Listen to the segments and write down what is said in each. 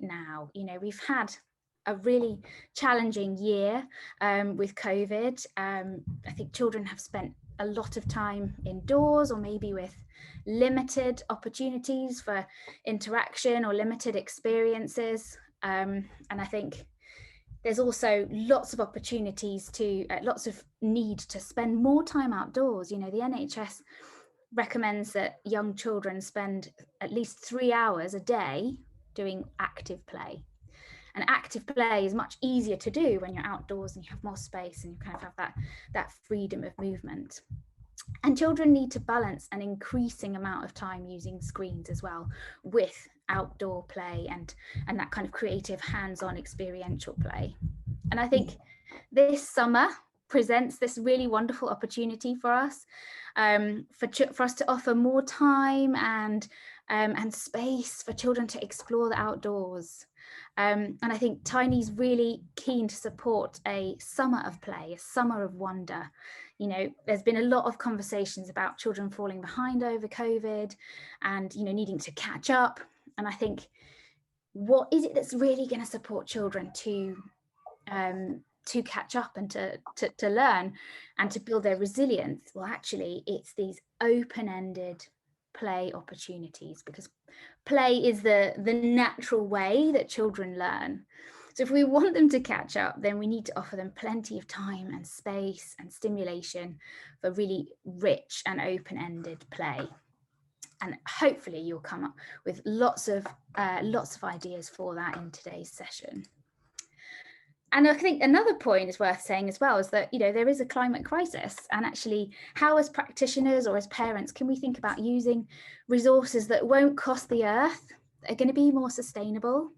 now. You know, we've had a really challenging year with COVID. I think children have spent a lot of time indoors, or maybe with limited opportunities for interaction or limited experiences. And I think there's also lots of opportunities to, lots of need to spend more time outdoors. You know, the NHS recommends that young children spend at least 3 hours a day doing active play. And active play is much easier to do when you're outdoors and you have more space and you kind of have that freedom of movement. And children need to balance an increasing amount of time using screens as well with outdoor play and that kind of creative, hands-on experiential play. And I think this summer presents this really wonderful opportunity for us, for us to offer more time and space for children to explore the outdoors. And I think Tiny's really keen to support a summer of play, a summer of wonder. You know, there's been a lot of conversations about children falling behind over COVID and, you know, needing to catch up. And I think, what is it that's really going to support children to catch up and to learn and to build their resilience? Well, actually, it's these open-ended play opportunities, because play is the natural way that children learn. So if we want them to catch up, then we need to offer them plenty of time and space and stimulation for really rich and open-ended play. And hopefully you'll come up with lots of ideas for that in today's session. And I think another point is worth saying as well is that, you know, there is a climate crisis, and actually how, as practitioners or as parents, can we think about using resources that won't cost the earth, that are going to be more sustainable?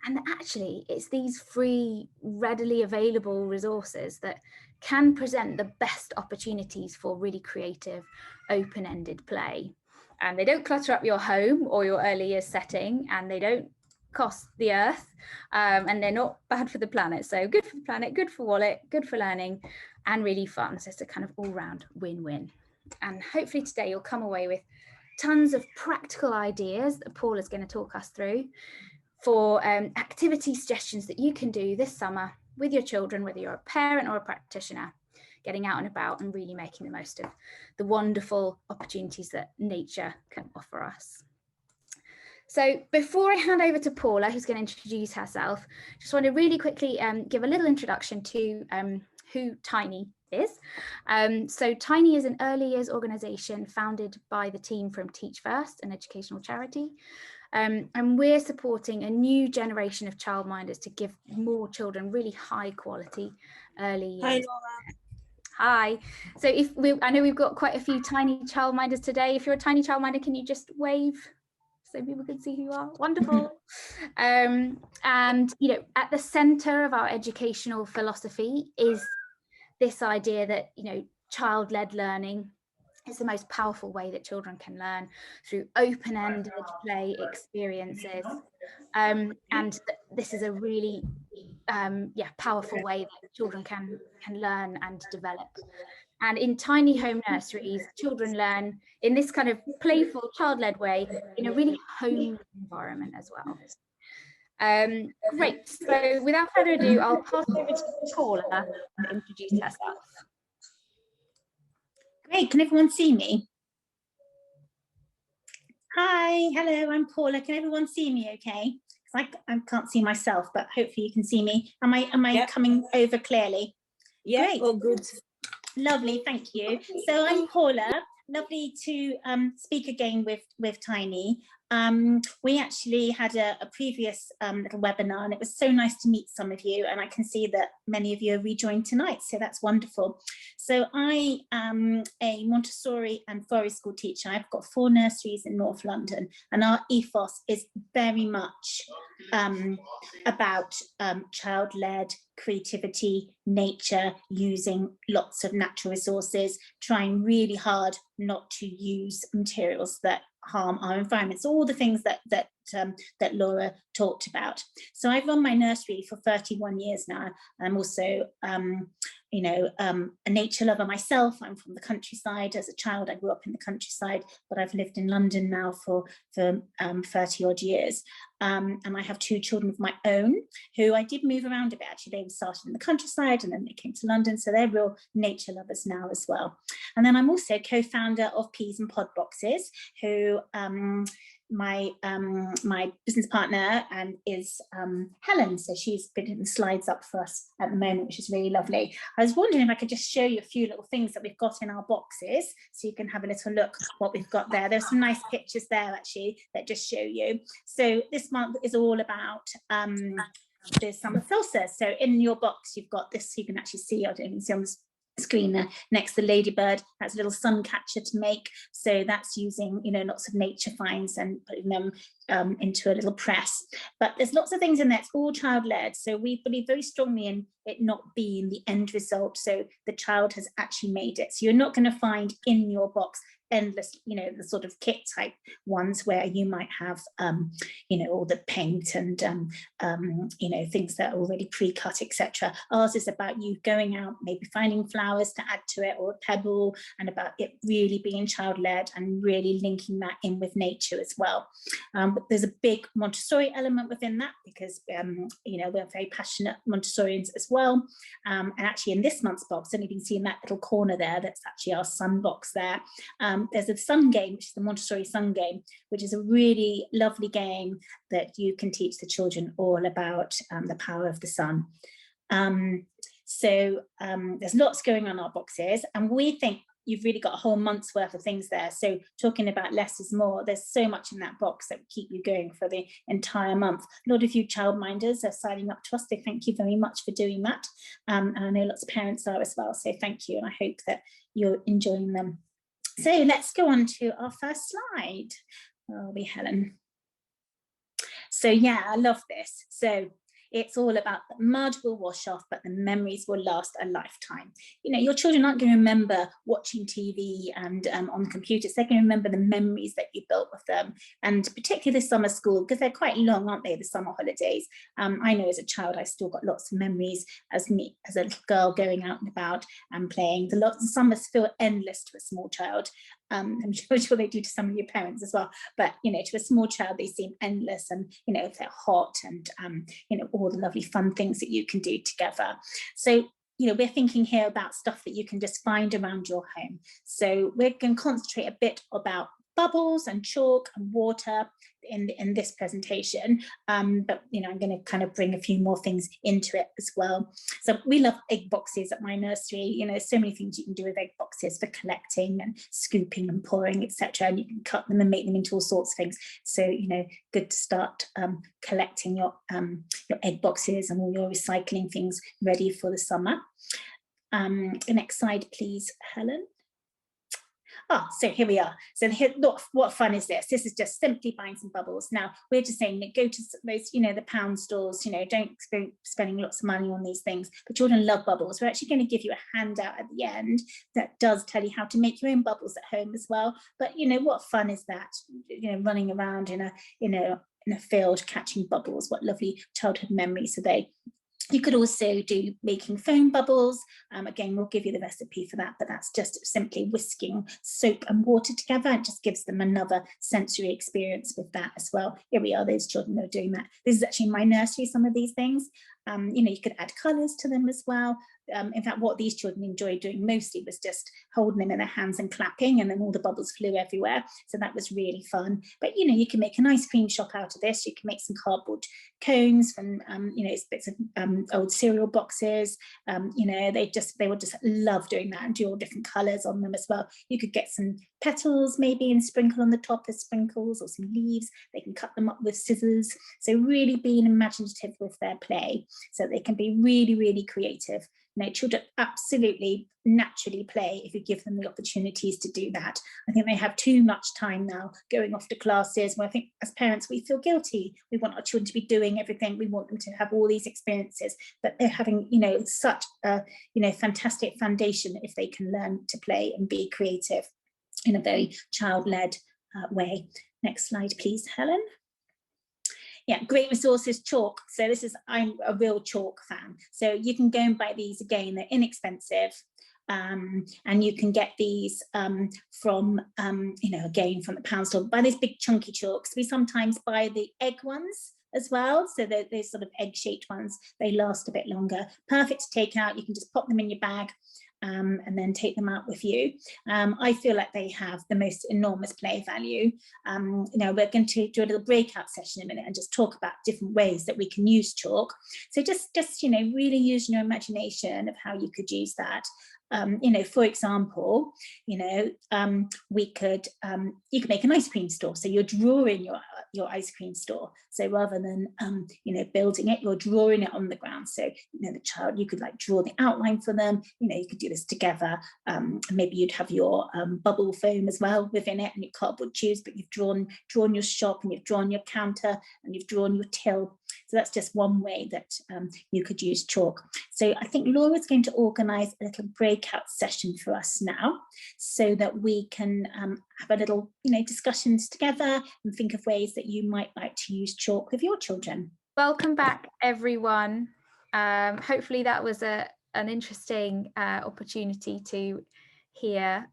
And actually it's these free, readily available resources that can present the best opportunities for really creative, open-ended play. And they don't clutter up your home or your early years setting, and they don't cost the earth, and they're not bad for the planet. So good for the planet, good for wallet, good for learning, and really fun. So it's a kind of all-round win-win. And hopefully today you'll come away with tons of practical ideas that Paula's going to talk us through for activity suggestions that you can do this summer with your children, whether you're a parent or a practitioner, getting out and about and really making the most of the wonderful opportunities that nature can offer us. So before I hand over to Paula, who's going to introduce herself, just want to really quickly give a little introduction to who Tiney is. So Tiney is an early years organisation founded by the team from Teach First, an educational charity. And we're supporting a new generation of childminders to give more children really high quality early years. Hi, Laura. Hi. So I know we've got quite a few tiny childminders today. If you're a tiny childminder, can you just wave so people can see who you are? Wonderful. And, you know, at the centre of our educational philosophy is this idea that, you know, child-led learning is the most powerful way that children can learn, through open-ended play experiences. And this is a really powerful way that children can learn and develop. And in tiny home nurseries, children learn in this kind of playful, child-led way in a really homely environment as well. Great. So without further ado, I'll pass over to Paula to introduce herself. Great. Can everyone see me? Hi. Hello. I'm Paula. Can everyone see me? Okay. I can't see myself, but hopefully you can see me. Am I coming over clearly? Yeah. Great. All good. Lovely, thank you. So I'm Paula. Lovely to speak again with Tiney. We actually had a previous little webinar, and it was so nice to meet some of you, and I can see that many of you have rejoined tonight, so that's wonderful. So I am a Montessori and forest school teacher. I've got 4 nurseries in North London, and our ethos is very much about child-led creativity, nature, using lots of natural resources, trying really hard not to use materials that harm our environment. So all the things that Laura talked about. So I've run my nursery for 31 years now. I'm also a nature lover myself. I'm from the countryside. As a child, I grew up in the countryside, but I've lived in London now for 30 odd years. And I have 2 children of my own who I did move around a bit. Actually, they started in the countryside and then they came to London. So they're real nature lovers now as well. And then I'm also co-founder of Peas and Pod Boxes, who my business partner is Helen. So she's putting the slides up for us at the moment, which is really lovely. I was wondering if I could just show you a few little things that we've got in our boxes so you can have a little look what we've got there. There's some nice pictures there actually that just show you. So this month is all about the summer solstice. So in your box you've got this, you can actually see, I don't know if you can see on the screen there next to the ladybird, that's a little sun catcher to make. So that's using, you know, lots of nature finds and putting them into a little press. But there's lots of things in there. It's all child-led. So we believe very strongly in it not being the end result. So the child has actually made it. So you're not going to find in your box endless, you know, the sort of kit type ones where you might have, you know, all the paint and, you know, things that are already pre-cut, etc. Ours is about you going out, maybe finding flowers to add to it or a pebble, and about it really being child-led and really linking that in with nature as well. But there's a big Montessori element within that because, you know, we're very passionate Montessorians as well. And actually in this month's box, and you can see in that little corner there, that's actually our sun box there. There's a sun game, which is the Montessori sun game, which is a really lovely game that you can teach the children all about the power of the sun. So there's lots going on in our boxes, and we think you've really got a whole month's worth of things there. So talking about less is more, there's so much in that box that will keep you going for the entire month. A lot of you childminders are signing up to us, so thank you very much for doing that. And I know lots of parents are as well, so thank you, and I hope that you're enjoying them. So let's go on to our first slide. Where are we, Helen? So yeah, I love this. So it's all about the mud will wash off, but the memories will last a lifetime. You know, your children aren't going to remember watching TV and on computers. They're going to remember the memories that you built with them, and particularly the summer school, because they're quite long, aren't they, the summer holidays. I know as a child, I still got lots of memories as me, as a little girl, going out and about and playing. The summers feel endless to a small child. I'm sure they do to some of your parents as well, but you know, to a small child they seem endless, and you know, if they're hot, and you know, all the lovely fun things that you can do together. So you know, we're thinking here about stuff that you can just find around your home. So we're going to concentrate a bit about bubbles and chalk and water in this presentation, but you know, I'm going to kind of bring a few more things into it as well. So we love egg boxes at my nursery. You know, so many things you can do with egg boxes for collecting and scooping and pouring, etc. And you can cut them and make them into all sorts of things. So you know, good to start collecting your egg boxes and all your recycling things ready for the summer. The next slide, please, Helen. So here we are. So here, look, what fun is this? This is just simply buying some bubbles. Now, we're just saying that go to those, you know, the pound stores, you know, don't go spending lots of money on these things, but children love bubbles. We're actually going to give you a handout at the end that does tell you how to make your own bubbles at home as well. But, you know, what fun is that? You know, running around in a field catching bubbles. What lovely childhood memories are they? You could also do making foam bubbles. Again, we'll give you the recipe for that, but that's just simply whisking soap and water together. It just gives them another sensory experience with that as well. Here we are, those children are doing that. This is actually in my nursery, some of these things. You know, you could add colours to them as well. In fact, what these children enjoyed doing mostly was just holding them in their hands and clapping, and then all the bubbles flew everywhere. So that was really fun. But, you know, you can make an ice cream shop out of this. You can make some cardboard cones from, you know, bits of old cereal boxes. You know, they would just love doing that and do all different colours on them as well. You could get some petals maybe and sprinkle on the top as sprinkles, or some leaves. They can cut them up with scissors. So really being imaginative with their play, so they can be really, really creative. You know, children absolutely naturally play if you give them the opportunities to do that. I think they have too much time now going off to classes where I think as parents we feel guilty. We want our children to be doing everything. We want them to have all these experiences, but they're having, you know, such a, you know, fantastic foundation if they can learn to play and be creative in a very child-led way. Next slide, please, Helen. Yeah, great resources, chalk. So I'm a real chalk fan. So you can go and buy these again, they're inexpensive. And you can get these from, again, from the pound store. Buy these big chunky chalks. We sometimes buy the egg ones as well. So those sort of egg-shaped ones, they last a bit longer. Perfect to take out. You can just pop them in your bag and then take them out with you. I feel like they have the most enormous play value. We're going to do a little breakout session in a minute and just talk about different ways that we can use chalk. So just really using your imagination of how you could use that. For example, we could you could make an ice cream store. So you're drawing your ice cream store. So rather than building it, you're drawing it on the ground. So the child, you could like draw the outline for them. You could do this together. Maybe you'd have your bubble foam as well within it, and your cardboard tubes. But you've drawn your shop, and you've drawn your counter, and you've drawn your till. So that's just one way that you could use chalk. So I think Laura's going to organise a little breakout session for us now, so that we can have a little, discussions together and think of ways that you might like to use chalk with your children. Welcome back, everyone. Hopefully that was an interesting opportunity to hear,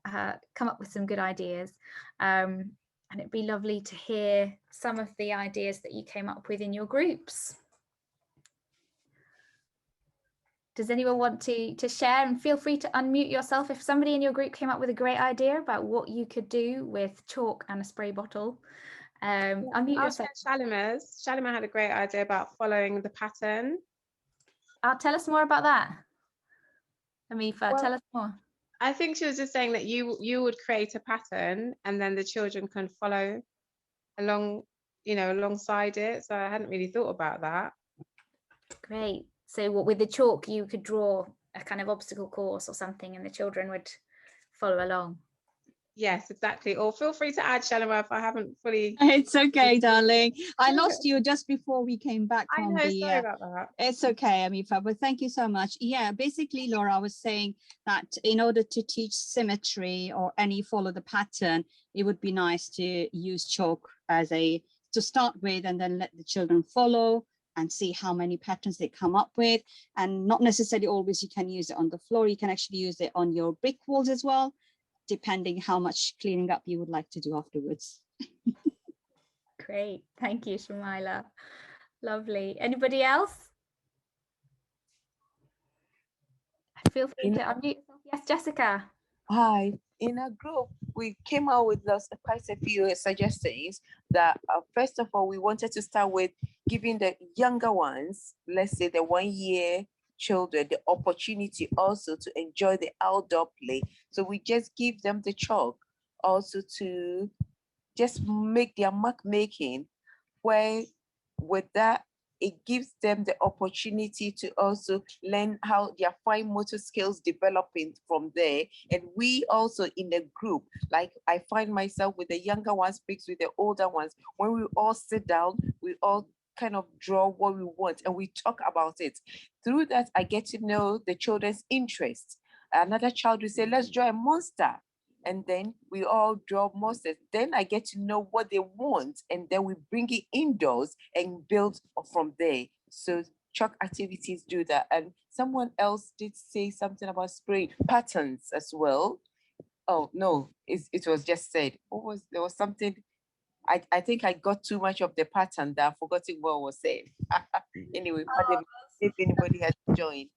come up with some good ideas. And it'd be lovely to hear some of the ideas that you came up with in your groups. Does anyone want to share? And feel free to unmute yourself if somebody in your group came up with a great idea about what you could do with chalk and a spray bottle. Unmute yourself. Shalimar had a great idea about following the pattern. Tell us more about that. Amifa, tell us more. I think she was just saying that you would create a pattern and then the children can follow along, alongside it. So I hadn't really thought about that. Great. So what, with the chalk, you could draw a kind of obstacle course or something and the children would follow along. Yes, exactly. Or feel free to add, Shalimar, if I haven't fully. It's okay, darling. I lost you just before we came back from sorry about that. It's okay, Amifa, but thank you so much. Yeah, basically, Laura was saying that in order to teach symmetry or any follow the pattern, it would be nice to use chalk as to start with, and then let the children follow and see how many patterns they come up with. And not necessarily always you can use it on the floor. You can actually use it on your brick walls as well, depending how much cleaning up you would like to do afterwards. Great, thank you, Shamila. Lovely. Anybody else? Feel free to unmute. Yes, Jessica. Hi. In a group, we came out with quite a few suggestions that first of all, we wanted to start with giving the younger ones, let's say the 1 year children, the opportunity also to enjoy the outdoor play. So we just give them the chalk also to just make their mark making, where with that, it gives them the opportunity to also learn how their fine motor skills developing from there. And we also in the group, like I find myself with the younger ones mixed with the older ones, when we all sit down, we all kind of draw what we want and we talk about it. Through that, I get to know the children's interests. Another child will say, let's draw a monster. And then we all draw monsters. Then I get to know what they want. And then we bring it indoors and build from there. So chalk activities do that. And someone else did say something about spraying patterns as well. Oh, no, it was just said. There was something. I think I got too much of the pattern that I forgot what was said. Anyway, if anybody has joined,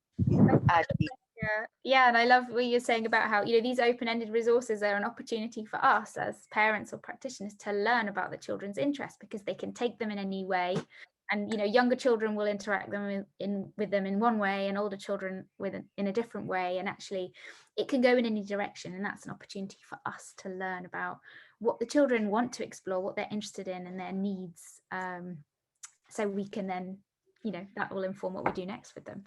yeah, and I love what you're saying about how these open-ended resources are an opportunity for us as parents or practitioners to learn about the children's interests, because they can take them in a new way, and younger children will interact with them in one way, and older children in a different way, and actually it can go in any direction, and that's an opportunity for us to learn about what the children want to explore, what they're interested in, and their needs, so we can then that will inform what we do next with them.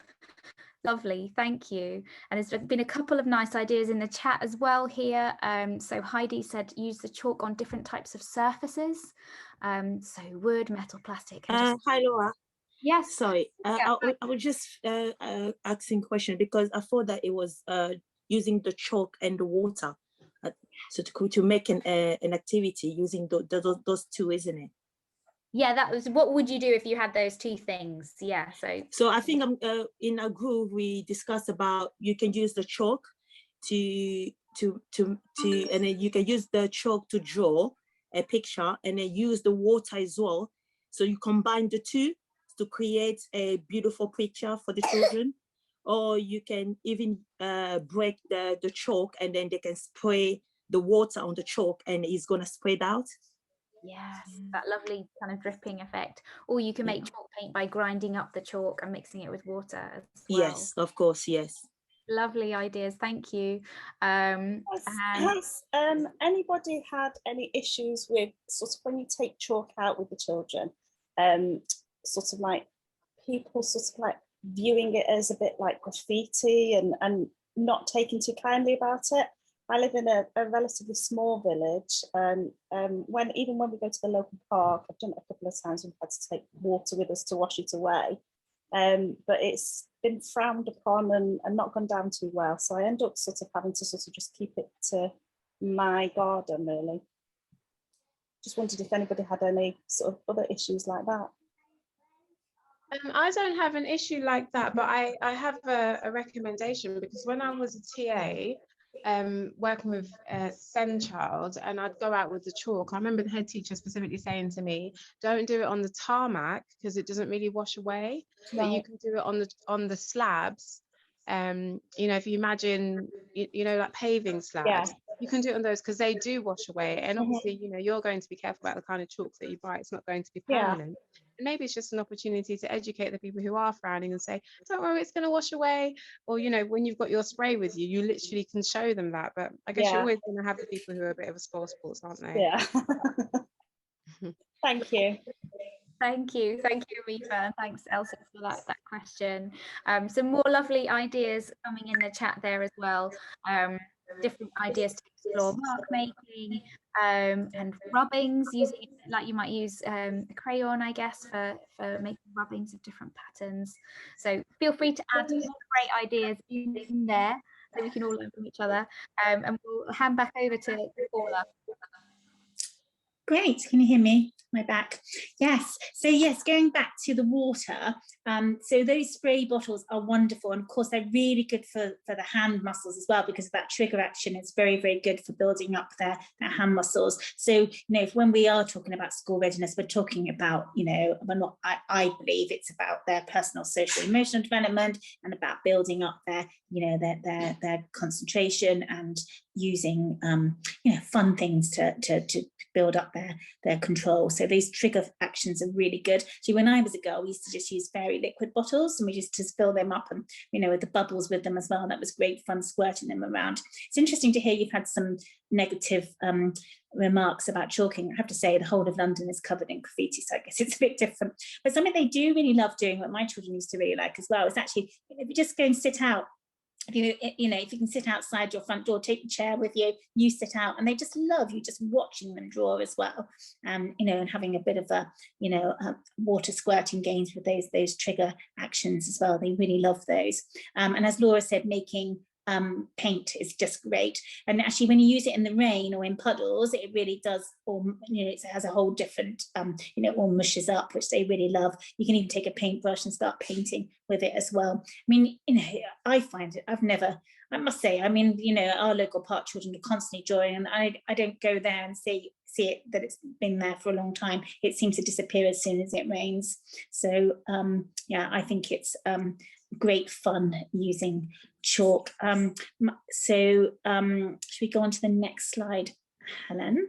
Lovely, thank you. And there's been a couple of nice ideas in the chat as well here. So Heidi said use the chalk on different types of surfaces. So wood, metal, plastic. Hi Laura. Yes. Sorry, yeah. I was just asking a question because I thought that it was using the chalk and the water so to make an activity using those two, isn't it? Yeah, that was. What would you do if you had those two things? Yeah, so I think in a group we discussed about you can use the chalk and then you can use the chalk to draw a picture and then use the water as well. So you combine the two to create a beautiful picture for the children. Or you can even break the chalk and then they can spray the water on the chalk and it's going to spread out. Yes, that lovely kind of dripping effect. Or you can make chalk paint by grinding up the chalk and mixing it with water as well. Yes, of course, yes. Lovely ideas, thank you. Has anybody had any issues with sort of when you take chalk out with the children, sort of like people sort of like viewing it as a bit like graffiti and not taking too kindly about it? I live in a relatively small village, and even when we go to the local park, I've done it a couple of times, we've had to take water with us to wash it away, but it's been frowned upon and not gone down too well, so I end up sort of having to sort of just keep it to my garden, really. Just wondered if anybody had any sort of other issues like that. I don't have an issue like that, but I have a recommendation, because when I was a TA, working with SEND child, and I'd go out with the chalk, I remember the head teacher specifically saying to me, don't do it on the tarmac because it doesn't really wash away, but you can do it on the slabs. You know, if you imagine, you know, like paving slabs, you can do it on those because they do wash away. And obviously, you know, you're going to be careful about the kind of chalk that you buy. It's not going to be permanent. And maybe it's just an opportunity to educate the people who are frowning and say, don't worry, it's going to wash away. Or, you know, when you've got your spray with you, you literally can show them that. But I guess you're always going to have the people who are a bit of a sports, aren't they? Yeah. Thank you. Thank you, Aoife, and thanks, Elsa, for that question. Some more lovely ideas coming in the chat there as well. Different ideas to explore mark making and rubbings, using like you might use a crayon, I guess, for making rubbings of different patterns. So feel free to add more great ideas in there so we can all learn from each other. And we'll hand back over to Paula. Great, can you hear me? My back. Yes, so yes, going back to the water, so those spray bottles are wonderful, and of course they're really good for the hand muscles as well, because of that trigger action. It's very, very good for building up their hand muscles. So, you know, when we are talking about school readiness, we're talking about, you know, I believe it's about their personal, social, emotional development, and about building up their, you know, their concentration, and using you know, fun things to build up their control. So these trigger actions are really good. So when I was a girl, we used to just use fairy liquid bottles, and we just fill them up, and, you know, with the bubbles with them as well. That was great fun, squirting them around. It's interesting to hear you've had some negative remarks about chalking. I have to say the whole of London is covered in graffiti, so I guess it's a bit different. But something they do really love doing, what my children used to really like as well, is actually, if you just go and sit out, if you can sit outside your front door, take a chair with you, you sit out, and they just love you just watching them draw as well, you know, and having a bit of a, you know, water squirting games with those trigger actions as well. They really love those. And as Laura said, making paint is just great, and actually when you use it in the rain or in puddles, it really does, or, you know, it has a whole different you know, all mushes up, which they really love. You can even take a paintbrush and start painting with it as well. I mean, you know, I find it, I must say, I mean, you know, our local park children are constantly drawing, and I don't go there and see it that it's been there for a long time. It seems to disappear as soon as it rains. So yeah, I think it's great fun using chalk. Should we go on to the next slide, Helen?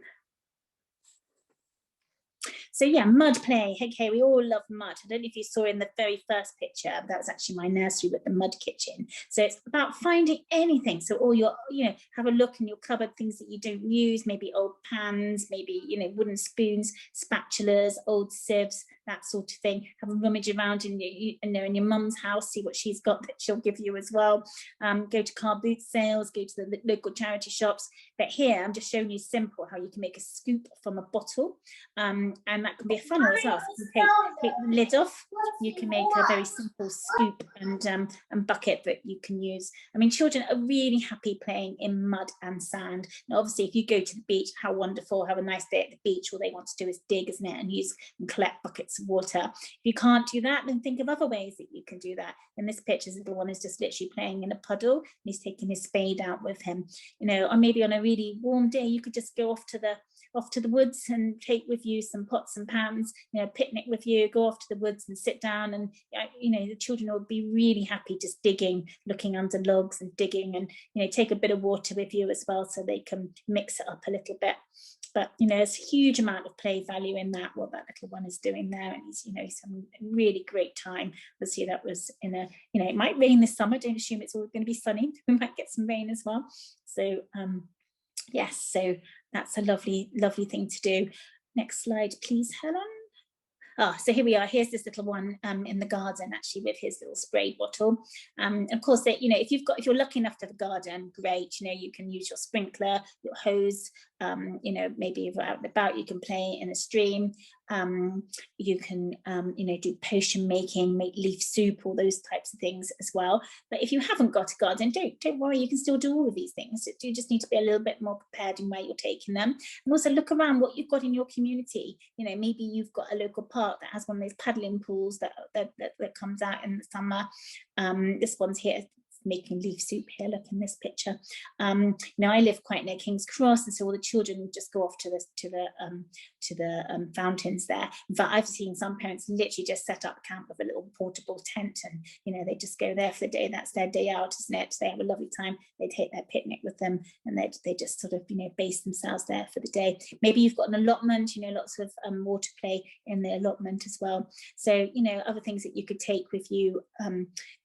So yeah, mud play. Okay, we all love mud. I don't know if you saw in the very first picture, that was actually my nursery with the mud kitchen. So it's about finding anything. So all your, you know, have a look in your cupboard, things that you don't use, maybe old pans, maybe, you know, wooden spoons, spatulas, old sieves, that sort of thing. Have a rummage around in your mum's house, see what she's got that she'll give you as well. Go to car boot sales, go to the local charity shops. But here I'm just showing you simple how you can make a scoop from a bottle, and that can be a funnel as well. So you take the lid off, you can make a very simple scoop and bucket that you can use. I mean, children are really happy playing in mud and sand. Now, obviously, if you go to the beach, how wonderful, have a nice day at the beach. All they want to do is dig, isn't it, and use and collect buckets bits of water. If you can't do that, then think of other ways that you can do that. In this picture, this little one is just literally playing in a puddle, and he's taking his spade out with him, you know. Or maybe on a really warm day, you could just go off to the woods and take with you some pots and pans, you know, picnic with you, go off to the woods and sit down, and you know, the children will be really happy just digging, looking under logs and digging, and you know, take a bit of water with you as well so they can mix it up a little bit. But you know, there's a huge amount of play value in that, what that little one is doing there, and he's, you know, some really great time. Let's see, that was in a, you know, it might rain this summer, don't assume it's all going to be sunny, we might get some rain as well. So yes, so that's a lovely thing to do. Next slide please, Helen. So here we are. Here's this little one in the garden, actually, with his little spray bottle. Of course, that, you know, if you're lucky enough to have a garden, great. You know, you can use your sprinkler, your hose. You know, maybe if you're out and about, you can play in a stream. You can, you know, do potion making, make leaf soup, all those types of things as well. But if you haven't got a garden, don't worry. You can still do all of these things. You just need to be a little bit more prepared in where you're taking them, and also look around what you've got in your community. You know, maybe you've got a local park that has one of those paddling pools that comes out in the summer. This one's here making leaf soup here, look in this picture. You know, I live quite near King's Cross, and so all the children just go off to the fountains there. In fact, I've seen some parents literally just set up camp with a little portable tent, and you know, they just go there for the day. That's their day out, isn't it? They have a lovely time. They take their picnic with them, and they just sort of, you know, base themselves there for the day. Maybe you've got an allotment, you know, lots of water play in the allotment as well. So, you know, other things that you could take with you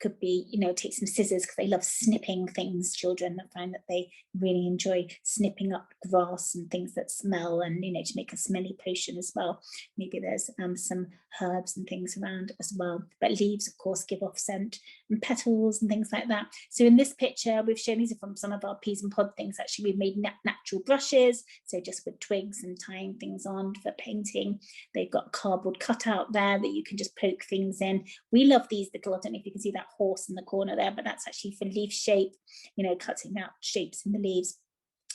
could be, you know, take some scissors, because they love snipping things. Children, I find that they really enjoy snipping up grass and things that smell, and you know, to make a smelly potion as well. Maybe there's some herbs and things around as well, but leaves of course give off scent, and petals and things like that. So in this picture we've shown, these are from some of our peas and pod things. Actually, we've made natural brushes, so just with twigs and tying things on for painting. They've got cardboard cutout there that you can just poke things in. We love these little, I don't know if you can see that horse in the corner there, but that's actually for leaf shape, you know, cutting out shapes in the leaves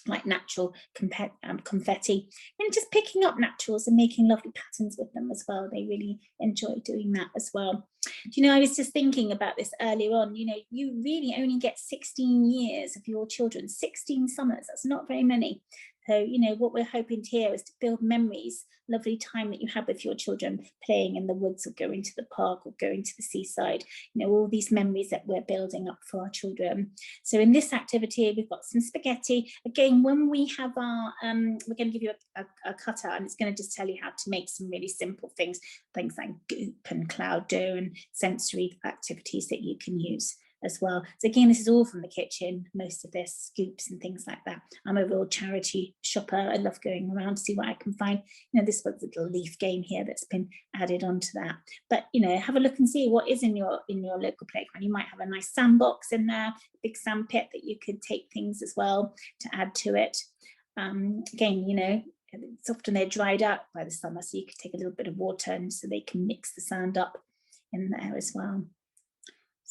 like natural confetti, and just picking up naturals and making lovely patterns with them as well. They really enjoy doing that as well. Do you know, I was just thinking about this earlier on. You know, you really only get 16 years of your children, 16 summers. That's not very many. So, you know, what we're hoping to here is to build memories, lovely time that you have with your children, playing in the woods or going to the park or going to the seaside, you know, all these memories that we're building up for our children. So in this activity, we've got some spaghetti. Again, when we have our, we're going to give you a cutout, and it's going to just tell you how to make some really simple things like goop and cloud dough and sensory activities that you can use as well. So again, this is all from the kitchen, most of this, scoops and things like that. I'm a real charity shopper. I love going around to see what I can find. You know, this was a little leaf game here that's been added onto that. But you know, have a look and see what is in your local playground. You might have a nice sandbox in there, a big sand pit that you could take things as well to add to it. Again, you know, it's often they're dried out by the summer, so you could take a little bit of water and so they can mix the sand up in there as well.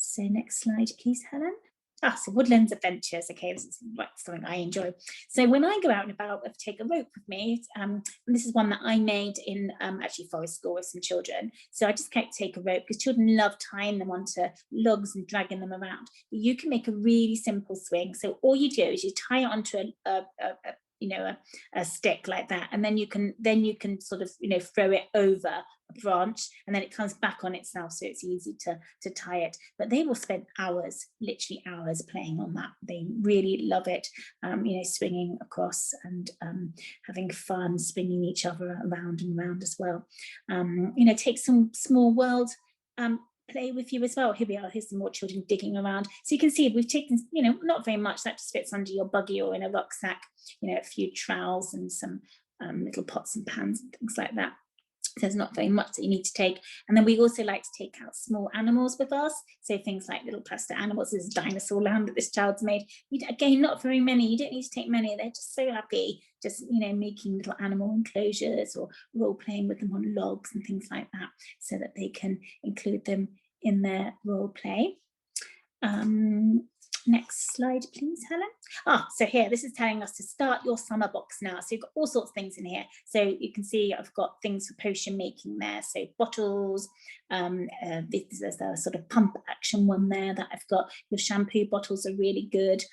So next slide, please, Helen. So Woodland Adventures. Okay, this is something I enjoy. So when I go out and about, I take a rope with me. And this is one that I made in actually forest school with some children. So I just can't take a rope because children love tying them onto logs and dragging them around. But you can make a really simple swing. So all you do is you tie it onto a stick like that, and then you can sort of, you know, throw it over a branch, and then it comes back on itself, so it's easy to tie it. But they will spend hours, literally hours, playing on that. They really love it, you know, swinging across and having fun, spinning each other around and around as well. You know, take some small world play with you as well. Here we are, here's some more children digging around. So you can see we've taken, you know, not very much, that just fits under your buggy or in a rucksack, you know, a few trowels and some little pots and pans and things like that. There's not very much that you need to take. And then we also like to take out small animals with us. So things like little plastic animals. This is Dinosaur land that this child's made. Again, not very many. You don't need to take many. They're just so happy, just, you know, making little animal enclosures or role playing with them on logs and things like that, so that they can include them in their role play. Next slide, please, Helen. So here, this is telling us to start your summer box now. So you've got all sorts of things in here. So you can see I've got things for potion making there. So bottles, this is a sort of pump action one there that I've got. Your shampoo bottles are really good.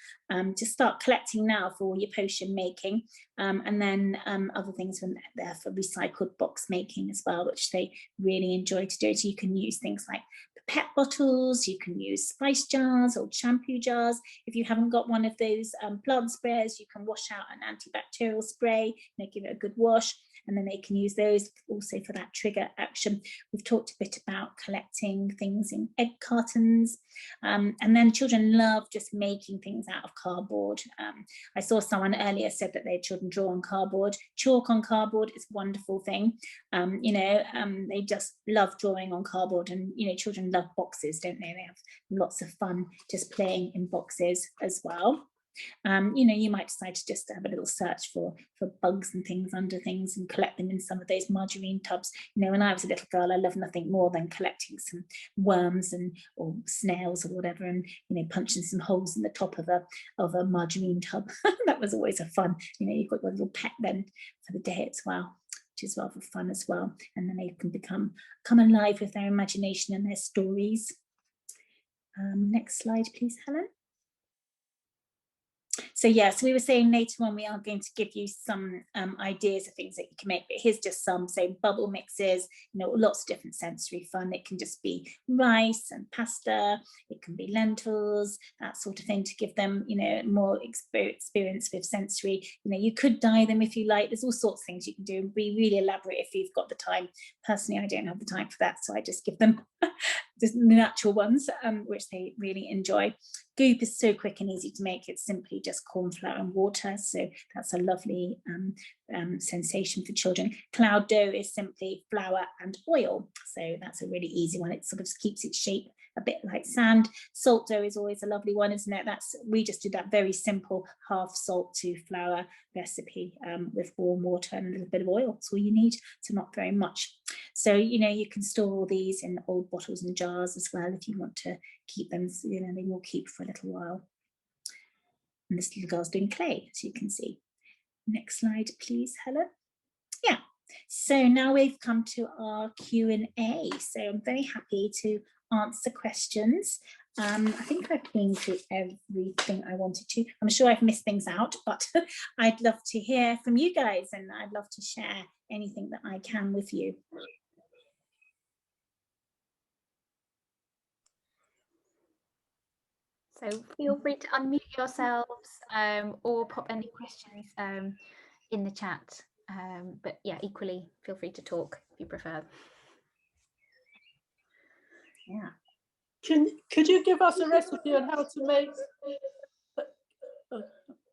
Just start collecting now for all your potion making. And then other things from there for recycled box making as well, which they really enjoy to do. So you can use things like pet bottles, you can use spice jars or shampoo jars. If you haven't got one of those plant sprayers, you can wash out an antibacterial spray, give it a good wash, and then they can use those also for that trigger action. We've talked a bit about collecting things in egg cartons, and then children love just making things out of cardboard. I saw someone earlier said that their children draw on cardboard. Chalk on cardboard is a wonderful thing. They just love drawing on cardboard, and children love boxes, don't they? They have lots of fun just playing in boxes as well. You might decide to just have a little search for bugs and things under things and collect them in some of those margarine tubs. When I was a little girl, I loved nothing more than collecting some worms or snails or whatever, and punching some holes in the top of a margarine tub. That was always a fun. You've got your little pet then for the day as well, which is rather fun as well. And then they can come alive with their imagination and their stories. Next slide, please, Helen. So we were saying later on we are going to give you some ideas of things that you can make, but here's just some. So bubble mixes, lots of different sensory fun. It can just be rice and pasta, it can be lentils, that sort of thing, to give them more experience with sensory. You could dye them if you like. There's all sorts of things you can do and be really elaborate if you've got the time. Personally, I don't have the time for that, so I just give them the natural ones, which they really enjoy. Goop is so quick and easy to make. It's simply just corn flour and water, so that's a lovely sensation for children. Cloud dough is simply flour and oil, so that's a really easy one. It sort of keeps its shape a bit like sand. Salt dough is always a lovely one, isn't it? We just did that very simple half salt to flour recipe with warm water and a little bit of oil. That's all you need, so not very much. So you can store all these in old bottles and jars as well if you want to keep them. They will keep for a little while. And this little girl's doing clay, as you can see. Next slide, please, Helen. Yeah. So now we've come to our Q&A. So I'm very happy to answer questions. I think I've been through everything I wanted to. I'm sure I've missed things out, but I'd love to hear from you guys, and I'd love to share anything that I can with you. So feel free to unmute yourselves or pop any questions in the chat. But yeah, equally, feel free to talk if you prefer. Yeah. Could you give us a recipe on how to make?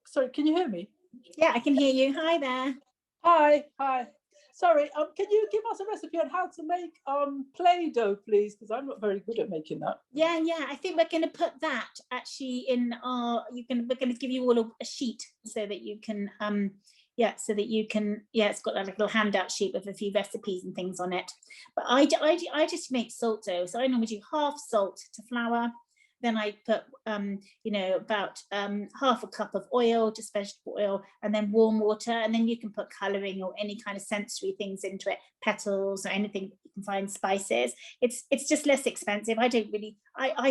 Sorry, can you hear me? Yeah, I can hear you. Hi there. Hi. Sorry, can you give us a recipe on how to make Play-Doh, please? Because I'm not very good at making that. Yeah. I think we're going to put that actually in our. We're going to give you all a sheet so that you can. It's got like a little handout sheet with a few recipes and things on it. But I just make salt dough. So I normally do half salt to flour. Then I put, about half a cup of oil, just vegetable oil, and then warm water. And then you can put colouring or any kind of sensory things into it, petals or anything you can find, spices. It's just less expensive. I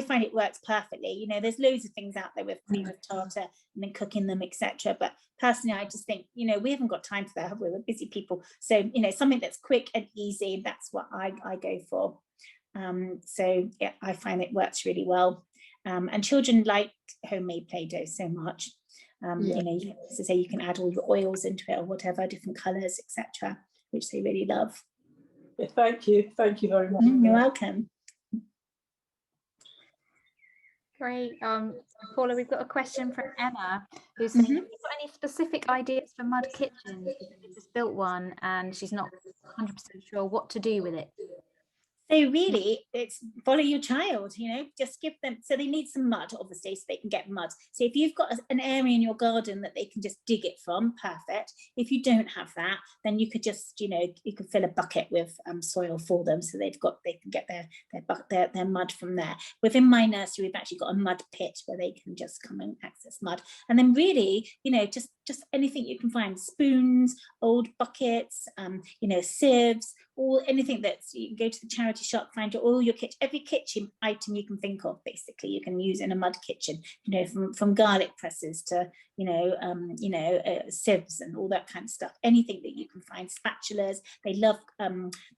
find it works perfectly. There's loads of things out there with cream of tartar and then cooking them, etc. But personally, I just think, we haven't got time for that, have we? We're busy people. So, something that's quick and easy, that's what I go for. I find it works really well. And children like homemade Play-Doh so much. As I say, you can add all your oils into it or whatever, different colours, etc., which they really love. Yeah, thank you very much. You're welcome. Great. Paula, we've got a question from Emma who's saying, have you got any specific ideas for mud kitchens? She's just built one and she's not 100% sure what to do with it. So really, it's follow your child, you know, just give them, so they need some mud, obviously, so they can get mud. So if you've got an area in your garden that they can just dig it from, perfect. If you don't have that, then you could just, you know, you could fill a bucket with soil for them, so they can get their mud from there. Within my nursery, we've actually got a mud pit where they can just come and access mud. And then really, you know, just anything you can find, spoons, old buckets, you know, sieves, or anything that's, you can go to the charity shop, find all your kitchen, every kitchen item you can think of, basically you can use in a mud kitchen, you know, from garlic presses to, you know, sieves and all that kind of stuff, anything that you can find, spatulas, they love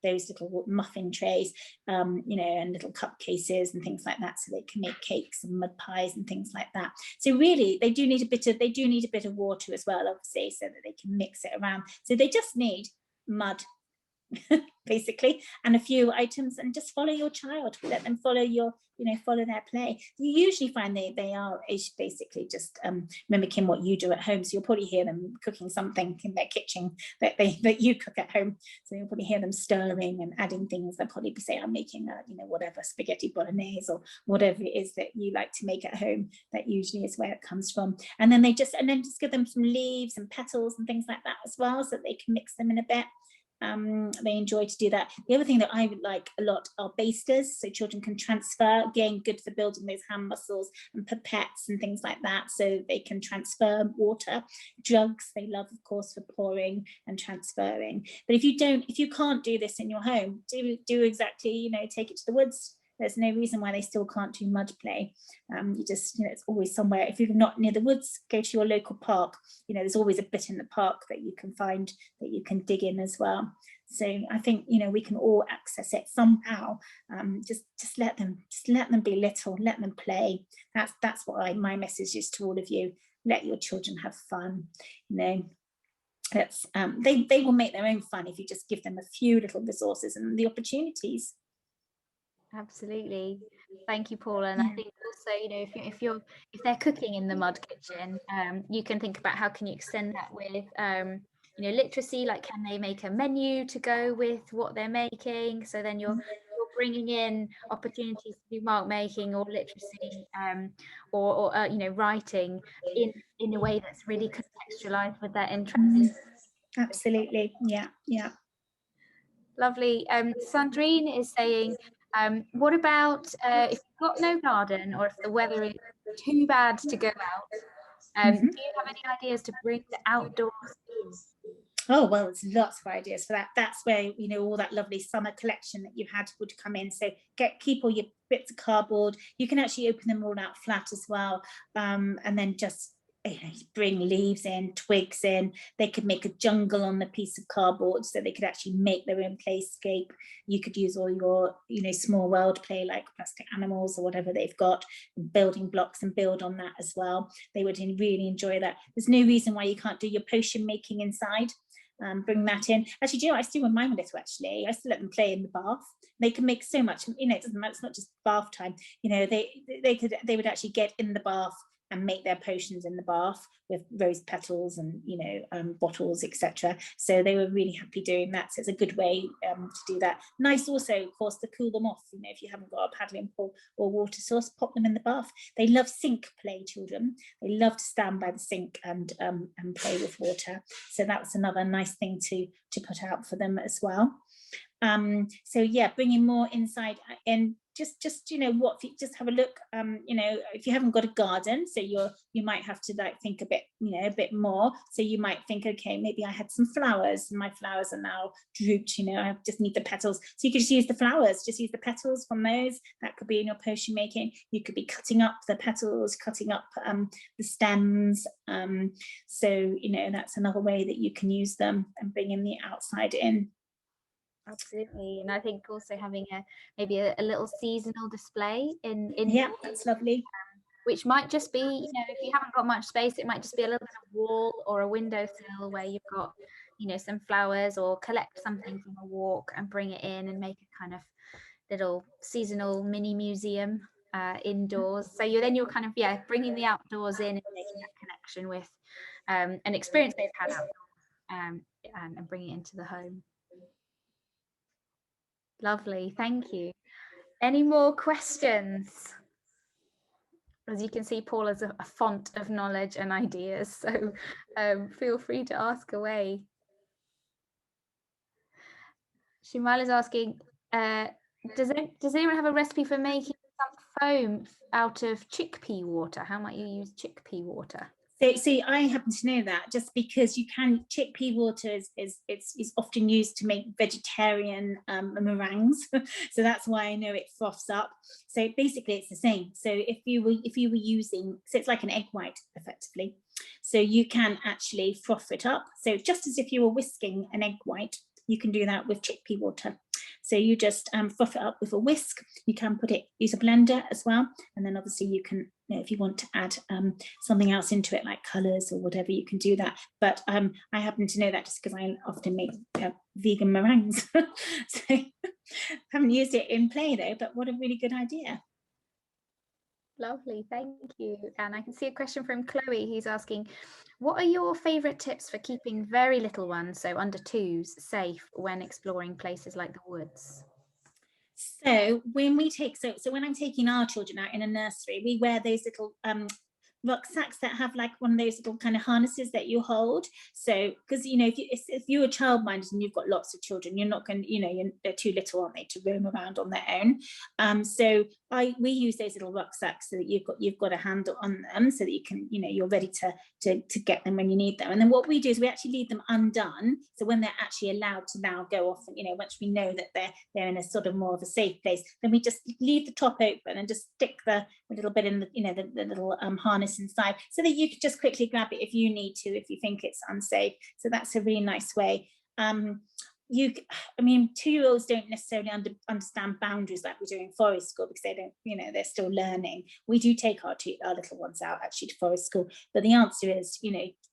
those little muffin trays, you know, and little cup cases and things like that, so they can make cakes and mud pies and things like that. So really, they do need a bit of water as well, obviously, so that they can mix it around. So they just need mud, basically, and a few items, and just follow your child, let them follow your, you know, follow their play. You usually find they are basically just mimicking what you do at home, so you'll probably hear them cooking something in their kitchen that you cook at home, so you'll probably hear them stirring and adding things. They'll probably say, I'm making a, you know, whatever, spaghetti bolognese or whatever it is that you like to make at home. That usually is where it comes from. And then just give them some leaves and petals and things like that as well, so that they can mix them in a bit. They enjoy to do that. The other thing that I would like a lot are basters, so children can transfer, again, good for building those hand muscles, and pipettes and things like that, so they can transfer water. Jugs, they love, of course, for pouring and transferring. But if you can't do this in your home, do exactly, you know, take it to the woods. There's no reason why they still can't do mud play. You just, you know, it's always somewhere. If you're not near the woods, go to your local park. You know, there's always a bit in the park that you can find, that you can dig in as well. So I think, you know, we can all access it somehow. Just let them be little, let them play. That's what my message is to all of you. Let your children have fun. You know, that's they will make their own fun if you just give them a few little resources and the opportunities. Absolutely. Thank you, Paula. And I think also, you know, if they're cooking in the mud kitchen, you can think about how can you extend that with, you know, literacy, like can they make a menu to go with what they're making? So then you're bringing in opportunities to do mark making or literacy, or you know, writing in a way that's really contextualized with their interests. Absolutely. Yeah. Lovely. Sandrine is saying, what about if you've got no garden, or if the weather is too bad to go out? Do you have any ideas to bring the outdoors in? Oh, well, there's lots of ideas for that. That's where, you know, all that lovely summer collection that you had would come in. So keep all your bits of cardboard. You can actually open them all out flat as well, and then just, you know, bring leaves in, twigs in. They could make a jungle on the piece of cardboard, so they could actually make their own playscape. You could use all your, you know, small world play, like plastic animals or whatever they've got, building blocks, and build on that as well. They would really enjoy that. There's no reason why you can't do your potion making inside. Bring that in. Actually, do you know what I used to do when mine were little? Actually, I used to let them play in the bath. They can make so much. You know, it doesn't matter. It's not just bath time. You know, they would actually get in the bath and make their potions in the bath with rose petals and, you know, bottles, etc. So they were really happy doing that. So it's a good way to do that. Nice also, of course, to cool them off. You know, if you haven't got a paddling pool or water source, pop them in the bath. They love sink play, children. They love to stand by the sink and play with water. So that's another nice thing to put out for them as well. So yeah, bringing more inside and just you know, what, just have a look, you know, if you haven't got a garden, so you might have to like think a bit, you know, a bit more. So you might think, okay, maybe I had some flowers and my flowers are now drooped, you know, I just need the petals. So you could just use the flowers, just use the petals from those. That could be in your potion making. You could be cutting up the petals, cutting up the stems. So, you know, that's another way that you can use them and bringing the outside in. Absolutely. And I think also having maybe a little seasonal display in yeah, that's lovely. Which might just be, you know, if you haven't got much space, it might just be a little bit of wall or a windowsill where you've got, you know, some flowers, or collect something from a walk and bring it in and make a kind of little seasonal mini museum indoors. So you're kind of, yeah, bringing the outdoors in and making that connection with an experience they've had outdoors, and bringing it into the home. Lovely, thank you. Any more questions? As you can see, Paula's a font of knowledge and ideas, so feel free to ask away. Shimal is asking, does anyone have a recipe for making some foam out of chickpea water? How might you use chickpea water? So see, I happen to know that just because chickpea water is often used to make vegetarian meringues, so that's why I know it froths up. So basically, it's the same. So if you were using, so it's like an egg white effectively. So you can actually froth it up. So just as if you were whisking an egg white, you can do that with chickpea water. So you just froth it up with a whisk. You can use a blender as well, and then obviously you can, if you want to add something else into it, like colours or whatever, you can do that. But I happen to know that just because I often make vegan meringues. So I haven't used it in play though, but what a really good idea. Lovely, thank you. And I can see a question from Chloe. He's asking, what are your favourite tips for keeping very little ones, so under 2s, safe when exploring places like the woods? So when we take, so when I'm taking our children out in a nursery, we wear those little rucksacks that have like one of those little kind of harnesses that you hold. So because if you're a childminder and you've got lots of children, you're not going to, they're too little, aren't they, to roam around on their own. So we use those little rucksacks so that you've got a handle on them so that you can, you're ready to get them when you need them. And then what we do is we actually leave them undone, so when they're actually allowed to now go off, and once we know that they're in a sort of more of a safe place, then we just leave the top open and just stick a little bit in the little harness inside, so that you can just quickly grab it if you need to, if you think it's unsafe. So that's a really nice way. 2-year-olds don't necessarily understand boundaries like we do in forest school, because they don't, they're still learning. We do take our little ones out actually to forest school, but the answer is,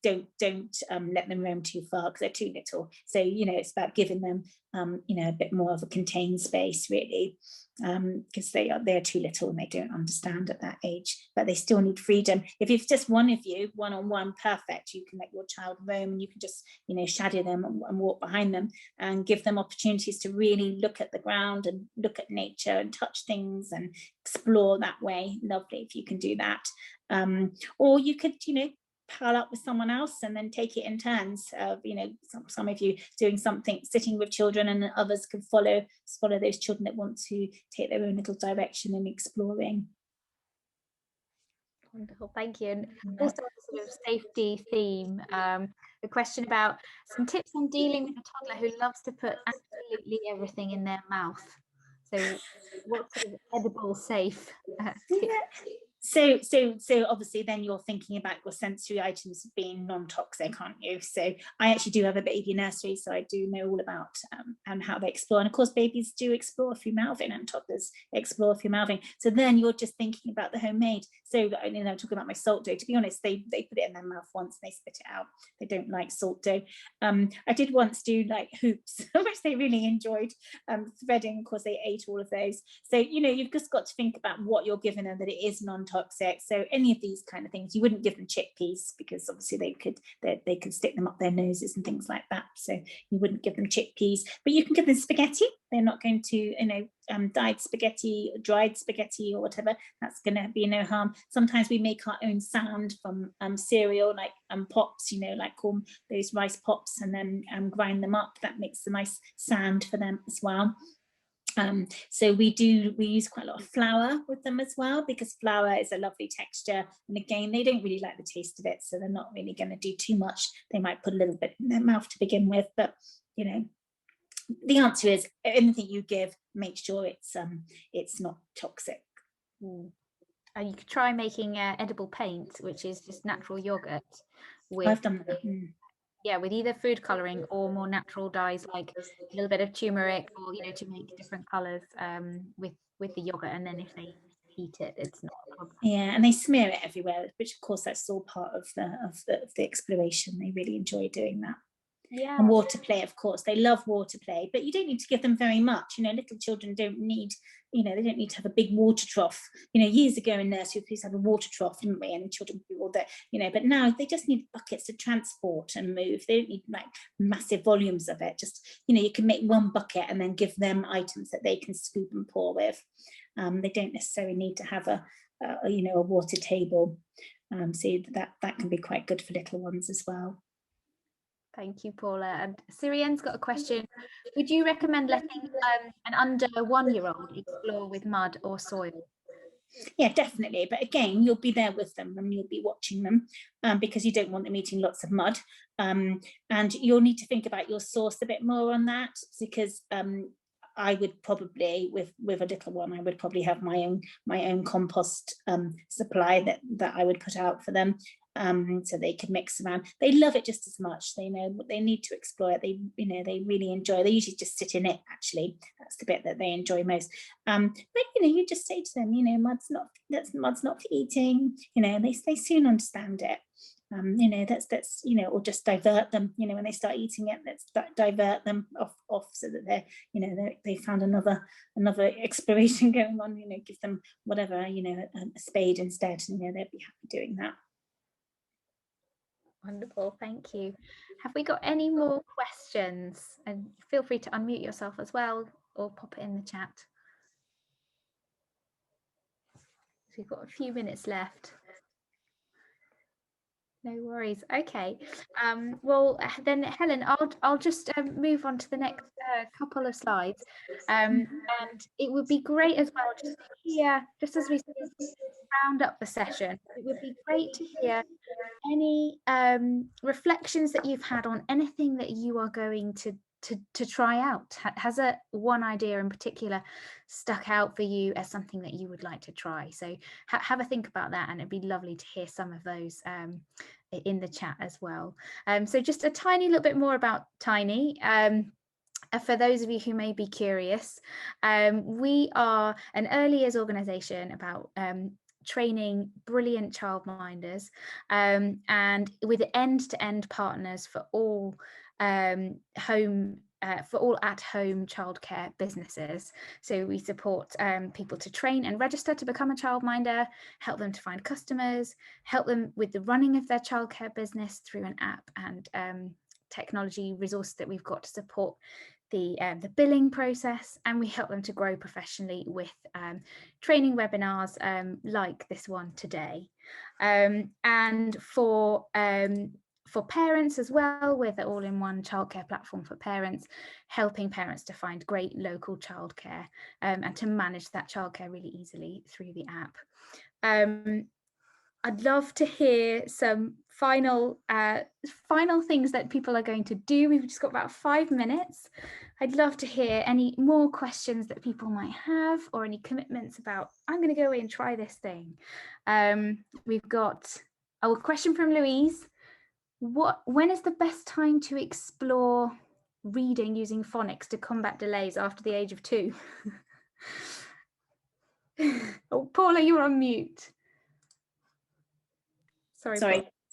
don't let them roam too far because they're too little. So it's about giving them a bit more of a contained space, really, because they're too little and they don't understand at that age, but they still need freedom. If it's just one of you, one-on-one, perfect, you can let your child roam and you can just shadow them and walk behind them and give them opportunities to really look at the ground and look at nature and touch things and explore that way. Lovely if you can do that. Or you could pile up with someone else and then take it in turns. Some of you doing something, sitting with children, and others can follow those children that want to take their own little direction in exploring. Wonderful, thank you. And also on the sort of safety theme, a question about some tips on dealing with a toddler who loves to put absolutely everything in their mouth. So what sort of edible safe tips? So obviously then you're thinking about your sensory items being non-toxic, aren't you? So I actually do have a baby nursery, so I do know all about how they explore. And of course, babies do explore through mouthing, and toddlers explore through mouthing. So then you're just thinking about the homemade. So I'm talking about my salt dough. To be honest, they put it in their mouth once and they spit it out. They don't like salt dough. I did once do like hoops, which they really enjoyed, threading. Of course, they ate all of those. So you've just got to think about what you're giving them, that it is non-toxic. So any of these kind of things, you wouldn't give them chickpeas because obviously they could stick them up their noses and things like that. So you wouldn't give them chickpeas, but you can give them spaghetti. They're not going to, dyed spaghetti, dried spaghetti or whatever. That's going to be no harm. Sometimes we make our own sand from cereal, like pops, like those rice pops, and then grind them up. That makes a nice sand for them as well. So we use quite a lot of flour with them as well, because flour is a lovely texture, and again they don't really like the taste of it, so they're not really going to do too much. They might put a little bit in their mouth to begin with, but the answer is anything you give, make sure it's not toxic. You could try making edible paint, which is just natural yogurt with I've done that. Yeah, with either food coloring or more natural dyes, like a little bit of turmeric, or to make different colors with the yogurt. And then if they heat it, it's not a problem. Yeah, and they smear it everywhere, which of course that's all part of the exploration. They really enjoy doing that. Yeah. And water play, of course, they love water play, but you don't need to give them very much. You know, little children don't need, you know, they don't need to have a big water trough. You know, years ago in nursery, we used to have a water trough, didn't we? And the children would be all there, you know, but now they just need buckets to transport and move. They don't need like massive volumes of it. Just, you know, you can make one bucket and then give them items that they can scoop and pour with. They don't necessarily need to have you know, a water table. So that can be quite good for little ones as well. Thank you, Paula. And Syrian's got a question. Would you recommend letting an under 1-year-old explore with mud or soil? Yeah, definitely. But again, you'll be there with them and you'll be watching them because you don't want them eating lots of mud. And you'll need to think about your source a bit more on that, because I would probably, with a little one, I would probably have my own compost supply that I would put out for them. So they can mix around. They love it just as much. They know what they need to explore it. They, you know, they really enjoy. They usually just sit in it. Actually, that's the bit that they enjoy most. But you know, you just say to them, you know, mud's not for eating. You know, they soon understand it. You know, that's you know, or just divert them. You know, when they start eating it, let's divert them off so that they're, you know, they found another exploration going on. You know, give them whatever, you know, a spade instead. You know, they'd be happy doing that. Wonderful, thank you. Have we got any more questions? And feel free to unmute yourself as well or pop it in the chat. So we've got a few minutes left. No worries. Okay. Well, then, Helen, I'll just move on to the next couple of slides. And it would be great as well just to hear, just as we round up the session, it would be great to hear any reflections that you've had on anything that you are going to try out. Has one idea in particular stuck out for you as something that you would like to try? So have a think about that, and it'd be lovely to hear some of those in the chat as well. So just a tiny little bit more about Tiney. For those of you who may be curious, we are an early years organisation about training brilliant childminders and with end-to-end partners for all at-home childcare businesses. So we support people to train and register to become a childminder, help them to find customers, help them with the running of their childcare business through an app and technology resources that we've got to support the billing process, and we help them to grow professionally with training webinars like this one today. And for parents as well, we're the all-in-one childcare platform for parents, helping parents to find great local childcare and to manage that childcare really easily through the app. I'd love to hear some final things that people are going to do. We've just got about 5 minutes. I'd love to hear any more questions that people might have, or any commitments about, I'm going to go away and try this thing. We've got a question from Louise. When is the best time to explore reading using phonics to combat delays after the age of 2? Oh, Paula, you're on mute. Sorry.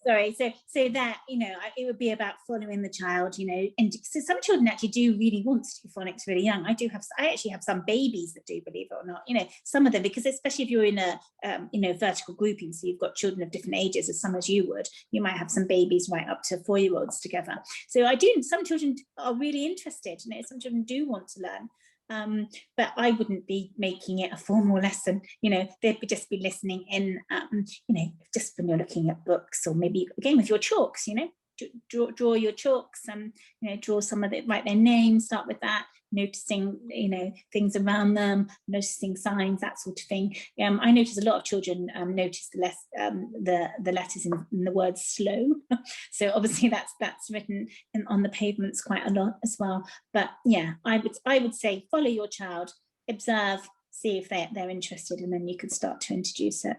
So that, you know, it would be about following the child, you know, and so some children actually do really want to do phonics really young. I actually have some babies that do, believe it or not, you know, some of them, because especially if you're in a you know, vertical grouping, so you've got children of different ages, as some as you would, you might have some babies right up to 4-year-olds together. So some children are really interested, you know, some children do want to learn. But I wouldn't be making it a formal lesson, you know, they'd just be listening in, you know, just when you're looking at books, or maybe again with your chalks, you know, draw your chalks and, you know, draw some of it, write their names, start with that, noticing, you know, things around them, noticing signs, that sort of thing. I notice a lot of children notice the letters in the word slow. So obviously that's written on the pavements quite a lot as well. But yeah, I would say follow your child, observe, see if they're interested, and then you can start to introduce it.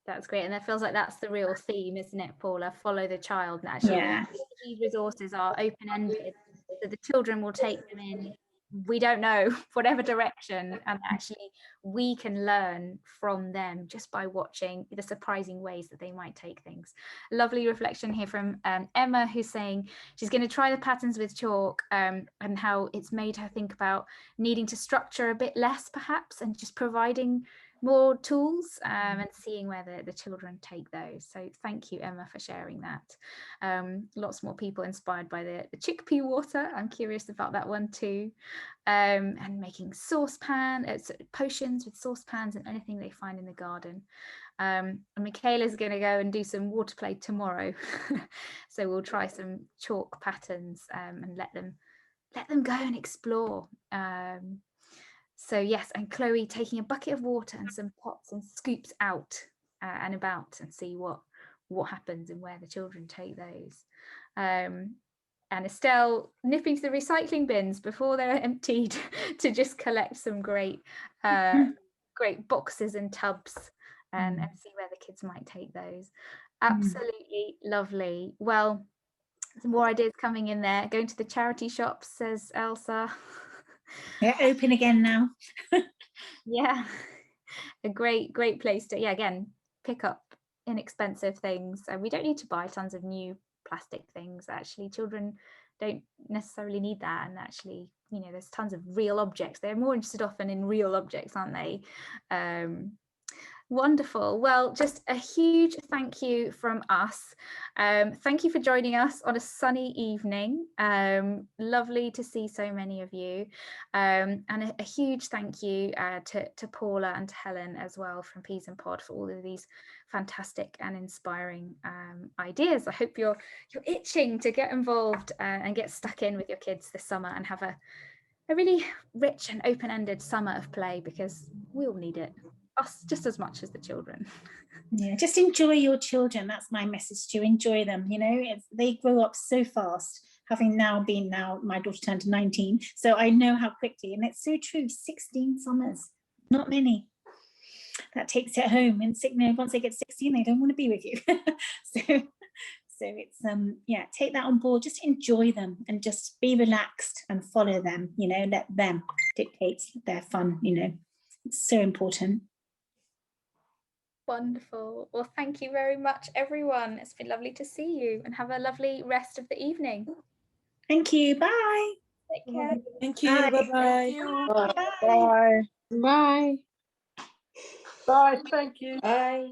That's great, and it feels like that's the real theme, isn't it, Paula? Follow the child. And actually, yeah, these resources are open-ended, so the children will take them in we don't know, whatever direction, and actually we can learn from them just by watching the surprising ways that they might take things. Lovely reflection here from Emma, who's saying she's going to try the patterns with chalk, and how it's made her think about needing to structure a bit less perhaps, and just providing more tools, and seeing where the children take those. So thank you, Emma, for sharing that. Lots more people inspired by the chickpea water. I'm curious about that one too. And making potions with saucepans and anything they find in the garden. And Michaela's going to go and do some water play tomorrow. So we'll try some chalk patterns, and let them go and explore. So yes, and Chloe taking a bucket of water and some pots and scoops out and about, and see what happens and where the children take those. And Estelle nipping to the recycling bins before they're emptied to just collect some great boxes and tubs, and see where the kids might take those. Absolutely lovely. Well, some more ideas coming in there. Going to the charity shops, says Elsa. They're open again now. Yeah, a great place to, again, pick up inexpensive things. And we don't need to buy tons of new plastic things. Actually, children don't necessarily need that. And actually, there's tons of real objects. They're more interested often in real objects, aren't they? Wonderful. Well, just a huge thank you from us. Thank you for joining us on a sunny evening. Lovely to see so many of you. And a huge thank you to Paula and to Helen as well from Peas and Pod for all of these fantastic and inspiring ideas. I hope you're itching to get involved and get stuck in with your kids this summer and have a really rich and open-ended summer of play, because we all need it. Us just as much as the children. Yeah, just enjoy your children. That's my message to you. Enjoy them. They grow up so fast. Having now my daughter turned to 19, so I know how quickly, and it's so true. 16 summers, not many. That takes it home, and once they get 16, they don't want to be with you. So it's take that on board. Just enjoy them and just be relaxed and follow them. Let them dictate their fun. It's so important. Wonderful. Well, thank you very much, everyone. It's been lovely to see you, and have a lovely rest of the evening. Thank you. Bye. Take care. Thank you. Bye-bye. Bye. Bye. Bye. Bye. Thank you. Bye.